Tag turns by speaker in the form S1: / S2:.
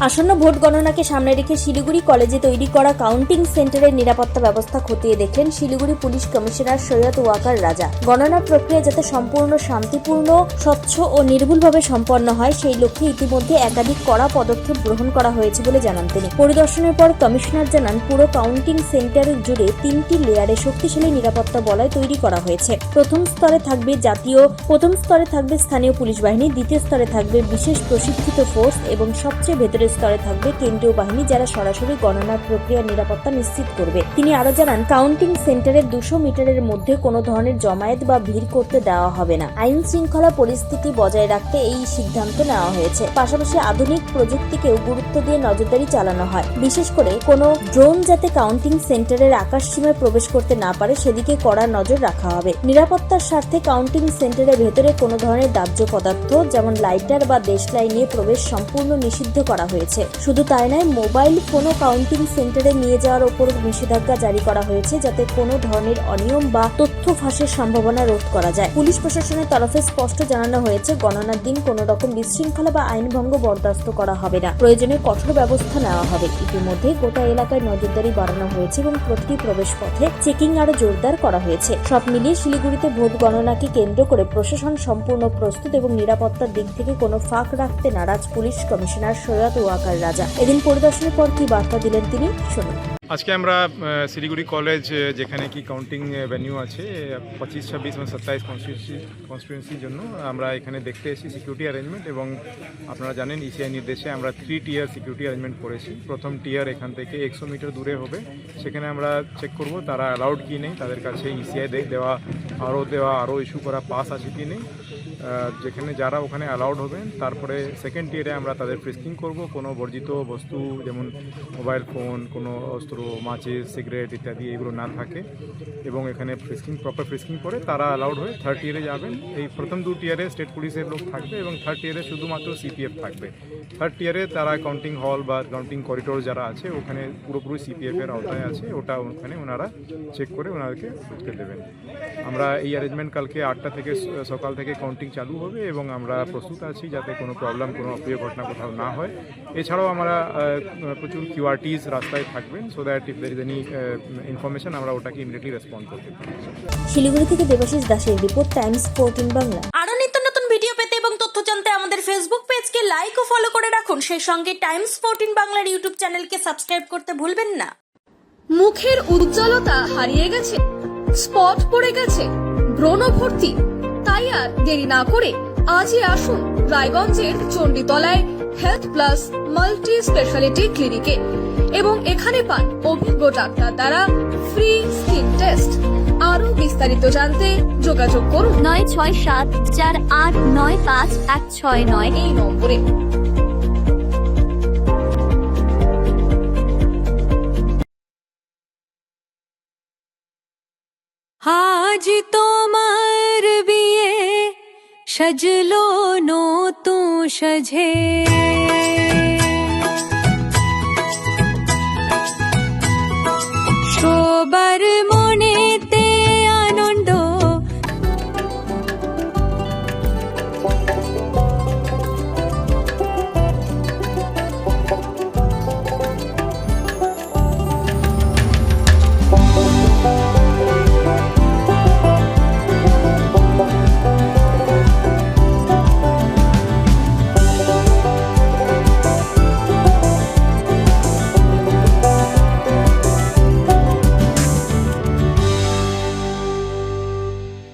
S1: আসন্ন ভোট গণনাকে সামনে রেখে শিলিগুড়ি কলেজে তৈরি করা কাউন্টিং সেন্টারের নিরাপত্তা ব্যবস্থা খতিয়ে দেখলেন শিলিগুড়ি পুলিশ কমিশনার সৈয়দ ওয়াকার রাজা। গণনা প্রক্রিয়া যাতে সম্পূর্ণ শান্তিপূর্ণ, স্বচ্ছ ও নির্ভুলভাবে সম্পন্ন হয় সেই লক্ষ্যে ইতিমধ্যে একাধিক কড়া পদক্ষেপ গ্রহণ করা হয়েছে বলে জানান তিনি। পরিদর্শনের পর কমিশনার জানান, পুরো কাউন্টিং সেন্টার জুড়ে 3টি লেয়ারে শক্তিশালী নিরাপত্তা বলয় তৈরি করা হয়েছে। প্রথম স্তরে থাকবে স্থানীয় পুলিশ বাহিনী, দ্বিতীয় স্তরে থাকবে বিশেষ প্রশিক্ষিত ফোর্স এবং সবচেয়ে ভেতরের স্তরে থাকবে কেন্দ্রীয় বাহিনী, যারা সরাসরি গণনার প্রক্রিয়ার নিরাপত্তা নিশ্চিত করবে। তিনি আরো জানান, কাউন্টিং সেন্টারের 200 মিটারের মধ্যে কোনো ধরনের জমায়েত বা ভিড় করতে দেওয়া হবে না। আইন শৃঙ্খলা পরিস্থিতি বজায় রাখতে এই সিদ্ধান্ত নেওয়া হয়েছে। পাশাপাশি আধুনিক প্রযুক্তিকেও গুরুত্ব দিয়ে নজরদারি চালানো হয়। বিশেষ করে কোনো ড্রোন যাতে কাউন্টিং সেন্টারের আকাশসীমায় প্রবেশ করতে না পারে সেদিকে কড়া নজর রাখা হবে। নিরাপত্তার স্বার্থে কাউন্টিং সেন্টারের ভেতরে কোনো ধরনের দাহ্য পদার্থ যেমন লাইটার বা দেশলাই নিয়ে প্রবেশ সম্পূর্ণ নিষিদ্ধ করা হয়েছে। শুধু তাই নয়, মোবাইল ফোনও কাউন্টিং সেন্টারে নিয়ে যাওয়ার উপর নিষেধাজ্ঞা জারি করা হয়েছে, যাতে কোনো ধরনের অনিয়ম বা তথ্য ফাঁসের সম্ভাবনা রোধ করা যায়। পুলিশ প্রশাসনের তরফে স্পষ্ট জানানো হয়েছে, গণনার দিন কোনো রকম বিশৃঙ্খলা বা আইনভঙ্গ বরদাস্ত করা হবে না। প্রয়োজনে কঠোর ব্যবস্থা নেওয়া হবে। ইতিমধ্যে গোটা এলাকায় নজরদারি বাড়ানো হয়েছে এবং প্রতিটি প্রবেশ পথে চেকিং আরো জোরদার করা হয়েছে। সব মিলিয়ে শিলিগুড়িতে ভোট গণনাকে কেন্দ্র করে প্রশাসন সম্পূর্ণ প্রস্তুত এবং নিরাপত্তার দিক থেকে কোনো ফাঁক রাখতে নারাজ পুলিশ কমিশনার সৈয়দ ওয়াকার রাজা। এদিন পরিদর্শনের পর কি বার্তা দিলেন তিনি, শুনুন।
S2: আজকে আমরা শিলিগুড়ি কলেজ যেখানে কি কাউন্টিং ভেন্যু আছে 25, 26 এবং 27 কনস্টিটুয়েন্সির জন্য আমরা এখানে দেখতে এসেছি সিকিউরিটি অ্যারেঞ্জমেন্ট, এবং আপনারা জানেন ইসিআই নির্দেশে আমরা 3 টিয়ার সিকিউরিটি অ্যারেঞ্জমেন্ট করেছি। প্রথম টিয়ার এখান থেকে 100 মিটার দূরে হবে। সেখানে আমরা চেক করব তারা অ্যালাউড কি নেই, তাদের কাছে ইসিআই দেওয়া আরও ইস্যু করা পাস আছে কি নেই। যেখানে যারা ওখানে অ্যালাউড হবেন, তারপরে সেকেন্ড টিয়ারে আমরা তাদের ফ্রিস্কিং করব। কোনো বর্জিত বস্তু যেমন মোবাইল ফোন, কোনো অস্ত্র, মাচিস, সিগারেট ইত্যাদি এগুলো না থাকে, এবং এখানে প্রপার ফ্রিস্কিং করে তারা অ্যালাউড হয়ে থার্ড টিয়ারে যাবেন। এই প্রথম 2 টিয়ারে স্টেট পুলিশের লোক থাকবে এবং থার্ড টিয়ারে শুধুমাত্র সিপিএফ থাকবে। থার্ড টিয়ারে তারা কাউন্টিং হল বা কাউন্টিং করিডোর যারা আছে ওখানে পুরোপুরি সিপিএফের আওতায় আছে, ওটা ওখানে ওনারা চেক করে ওনাদেরকে ঢুকতে দেবেন। আমরা এই অ্যারেঞ্জমেন্ট কালকে 8টা থেকে সকাল থেকে কাউন্টিং চালু হবে এবং আমরা প্রস্তুত আছি যাতে কোনো প্রবলেম, কোনো অপ্রিয় ঘটনা কোথাও না হয়। এছাড়াও আমরা প্রচুর কিউআরটিস রাস্তায় থাকবেন, so that if there is any information আমরা ওটাকে ইমিডিয়েটলি রেসপন্ড করতে পারি।
S1: শিলিগুড়ি থেকে দেবাশিস দাসের রিপোর্ট, টাইমস 14 বাংলা।
S3: আরো নিত্য নতুন ভিডিও পেতে এবং তথ্য জানতে আমাদের ফেসবুক পেজকে লাইক ও ফলো করে রাখুন। সেই সঙ্গে টাইমস 14 বাংলার ইউটিউব চ্যানেলকে সাবস্ক্রাইব করতে ভুলবেন না।
S4: মুখের উজ্জ্বলতা হারিয়ে গেছে, স্পট পড়ে গেছে, ব্রণ ভর্তি, তাই আর দেরি না করে আজই আসুন রায়গঞ্জের চণ্ডীতলায় হেলথ প্লাস মাল্টি স্পেশালিটি ক্লিনিকে এবং এখানে পান অভিজ্ঞ ডাক্তার দ্বারা ফ্রি স্কিন টেস্ট। আরো বিস্তারিত জানতে যোগাযোগ করুন 9674895169 এই নম্বরে।
S5: আজ তোমার বিয়ে সাজলো নতুন সাজে।